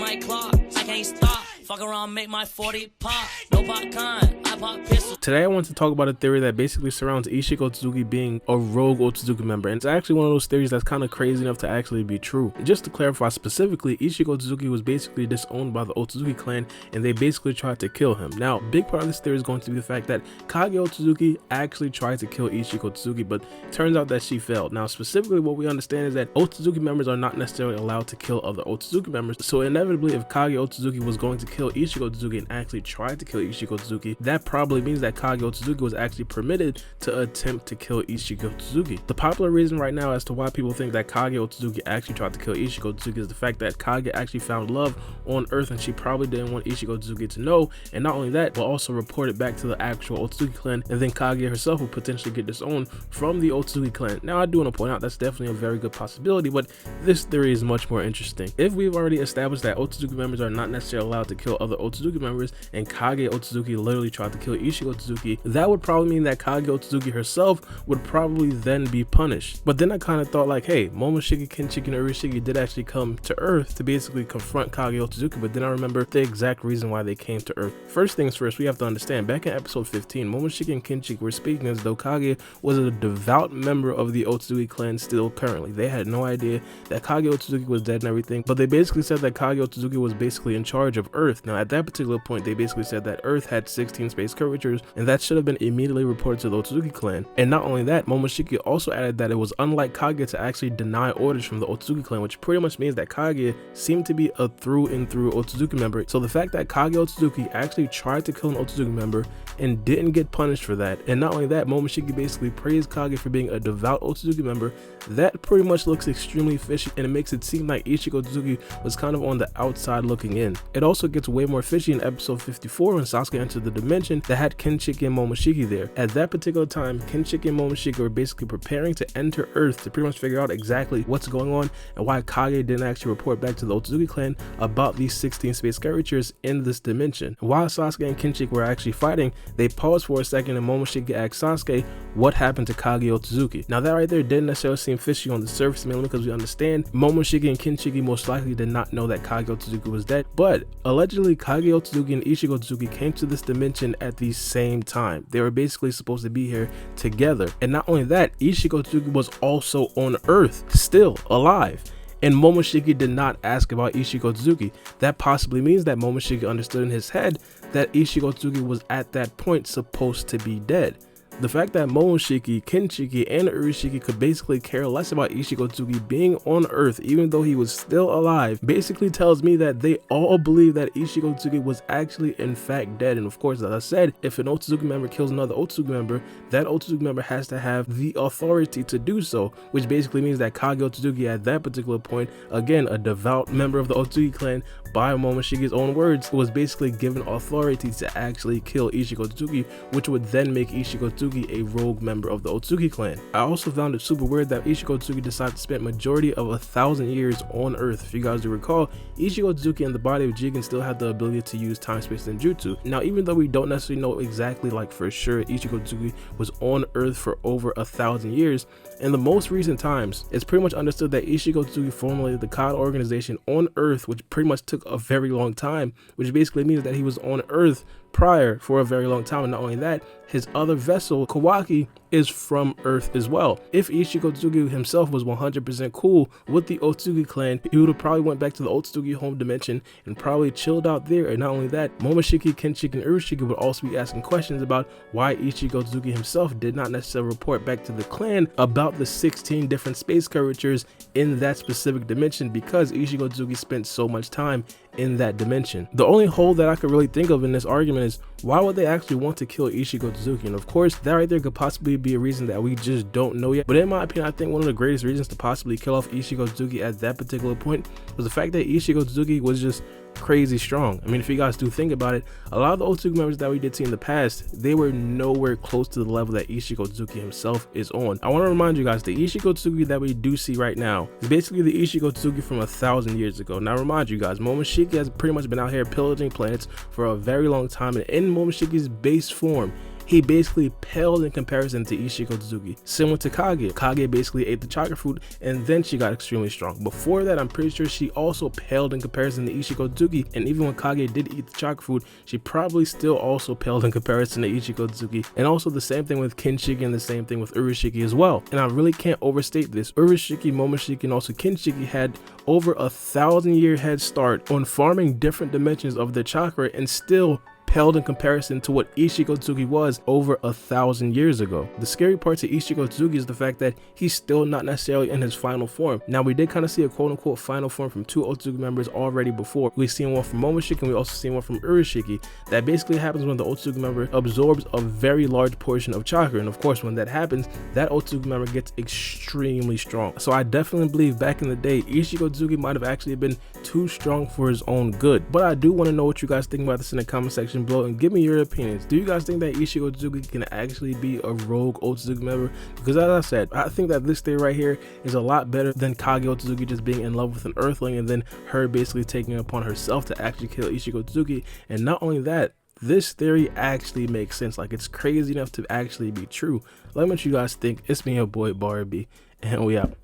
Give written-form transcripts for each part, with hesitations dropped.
like clock. I can't stop. Fuck around, make my 40 pop. No popcorn, I pop pistol. Today I want to talk about a theory that basically surrounds Isshiki Ōtsutsuki being a rogue Otsutsuki member, and it's actually one of those theories that's kind of crazy enough to actually be true. And just to clarify specifically, Isshiki Ōtsutsuki was basically disowned by the Otsutsuki clan, and they basically tried to kill him. Now, a big part of this theory is going to be the fact that Kaguya Otsutsuki actually tried to kill Isshiki Ōtsutsuki, but it turns out that she failed. Now, specifically what we understand is that Otsutsuki members are not necessarily allowed to kill other Otsutsuki members, so inevitably if Kaguya Otsutsuki was going to kill Isshiki Ōtsutsuki and actually tried to kill Isshiki Ōtsutsuki, that probably means that Kaguya Otsutsuki was actually permitted to attempt to kill Isshiki Ōtsutsuki. The popular reason right now as to why people think that Kaguya Otsutsuki actually tried to kill Isshiki Ōtsutsuki is the fact that Kaguya actually found love on Earth, and she probably didn't want Isshiki Ōtsutsuki to know, and not only that, but also report it back to the actual Otsutsuki clan, and then Kaguya herself will potentially get disowned from the Otsutsuki clan. Now, I do want to point out that's definitely a very good possibility, but this theory is much more interesting. If we've already established that Otsutsuki members are not necessarily allowed to kill other Otsutsuki members, and Kaguya Otsutsuki literally tried to kill Isshiki Ōtsutsuki, that would probably mean that Kaguya Otsutsuki herself would probably then be punished. But then I kind of thought like, hey, momoshiki, kinshiki, and urashiki did actually come to Earth to basically confront Kaguya Otsutsuki, but then I remember the exact reason why they came to Earth. First things first, we have to understand, back in episode 15, momoshiki and kinshiki were speaking as though Kaguya was a devout member of the Otsutsuki clan still currently. They had no idea that Kaguya Otsutsuki was dead and everything, but they basically said that Kaguya Otsutsuki was basically in charge of Earth. Now, at that particular point, they basically said that Earth had 16 space curvatures, and that should have been immediately reported to the Otsutsuki clan. And not only that, momoshiki also added that it was unlike Kaguya to actually deny orders from the Otsutsuki clan, which pretty much means that Kaguya seemed to be a through and through Otsutsuki member. So the fact that Kaguya Otsutsuki actually tried to kill an Otsutsuki member and didn't get punished for that, and not only that, momoshiki basically praised Kaguya for being a devout Otsutsuki member, that pretty much looks extremely fishy, and it makes it seem like Isshiki Ōtsutsuki was kind of on the outside looking in. It also gets way more fishy in episode 54 when Sasuke entered the dimension that had kinshiki and momoshiki there. At that particular time, kinshiki and momoshiki were basically preparing to enter Earth to pretty much figure out exactly what's going on and why Kaguya didn't actually report back to the Otsutsuki clan about these 16 space curvatures in this dimension. While Sasuke and kinshiki were actually fighting, they paused for a second and momoshiki asked Sasuke what happened to Kaguya Otsutsuki. Now that right there didn't necessarily seem fishy on the surface, mainly because we understand momoshiki and kinshiki most likely did not know that Kaguya Otsutsuki was dead, but allegedly Kaguya Otsutsuki and Isshiki Ōtsutsuki came to this dimension at the same time. They were basically supposed to be here together, and not only that, Isshiki Ōtsutsuki was also on Earth, still alive, and momoshiki did not ask about Isshiki Ōtsutsuki. That possibly means that momoshiki understood in his head that Isshiki Ōtsutsuki was at that point supposed to be dead. The fact that momoshiki, kinshiki, and urashiki could basically care less about Isshiki Ōtsutsuki being on Earth even though he was still alive basically tells me that they all believe that Isshiki Ōtsutsuki was actually in fact dead. And of course, as I said, if an Otsutsuki member kills another Otsutsuki member, that Otsutsuki member has to have the authority to do so, which basically means that Kaguya Otsutsuki at that particular point, again a devout member of the Otsutsuki clan, by momoshiki's own words, was basically given authority to actually kill Isshiki Ōtsutsuki, which would then make Isshiki Ōtsutsuki a rogue member of the Otsutsuki clan. I also found it super weird that Isshiki Ōtsutsuki decided to spend majority of 1,000 years on Earth. If you guys do recall, Isshiki Ōtsutsuki and the body of Jigen still had the ability to use time-space ninjutsu. Now, even though we don't necessarily know exactly like for sure Isshiki Ōtsutsuki was on Earth for over 1,000 years, in the most recent times, it's pretty much understood that Isshiki Ōtsutsuki formulated the Kyle organization on Earth, which pretty much took a very long time, which basically means that he was on Earth prior for a very long time. And not only that, his other vessel, Kawaki, is from Earth as well. If Isshiki Ōtsutsuki himself was 100% cool with the Otsutsuki clan, he would have probably went back to the Otsutsuki home dimension and probably chilled out there. And not only that, momoshiki, kinshiki, and urashiki would also be asking questions about why Isshiki Ōtsutsuki himself did not necessarily report back to the clan about the 16 different space curvatures in that specific dimension, because Isshiki Ōtsutsuki spent so much time in that dimension. The only hole that I could really think of in this argument is, why would they actually want to kill Isshiki Ōtsutsuki? And of course, that right there could possibly be a reason that we just don't know yet. But in my opinion, I think one of the greatest reasons to possibly kill off Isshiki Ōtsutsuki at that particular point was the fact that Isshiki Ōtsutsuki was just crazy strong. I mean, if you guys do think about it, a lot of the Otsutsuki members that we did see in the past, they were nowhere close to the level that Isshiki Ōtsutsuki himself is on. I want to remind you guys, the Isshiki Ōtsutsuki that we do see right now is basically the Isshiki Ōtsutsuki from 1,000 years ago. Now, remind you guys, momoshiki has pretty much been out here pillaging planets for a very long time, and in momoshiki's base form, he basically paled in comparison to Isshiki Ōtsutsuki. Similar to Kaguya. Kaguya basically ate the chakra fruit and then she got extremely strong. Before that, I'm pretty sure she also paled in comparison to Isshiki Ōtsutsuki, and even when Kaguya did eat the chakra fruit, she probably still also paled in comparison to Isshiki Ōtsutsuki. And also the same thing with kinshiki and the same thing with urashiki as well. And I really can't overstate this. Urashiki, momoshiki, and also kinshiki had over 1,000-year head start on farming different dimensions of the chakra and still paled in comparison to what Isshiki Ōtsutsuki was over 1,000 years ago. The scary part to Isshiki Ōtsutsuki is the fact that he's still not necessarily in his final form. Now, we did kind of see a quote-unquote final form from 2 Ōtsutsuki members already before. We've seen one from momoshiki and we also seen one from urashiki. That basically happens when the Ōtsutsuki member absorbs a very large portion of chakra, and of course when that happens, that Ōtsutsuki member gets extremely strong. So I definitely believe back in the day, Isshiki Ōtsutsuki might have actually been too strong for his own good. But I do want to know what you guys think about this in the comment section below and give me your opinions. Do you guys think that Isshiki Ōtsutsuki can actually be a rogue Ōtsutsuki member? Because as I said, I think that this theory right here is a lot better than Kaguya Ōtsutsuki just being in love with an earthling and then her basically taking it upon herself to actually kill Isshiki Ōtsutsuki. And not only that, this theory actually makes sense. Like, it's crazy enough to actually be true. Let me know what you guys think. It's me, your boy Baara, and we out.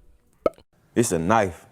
It's a knife.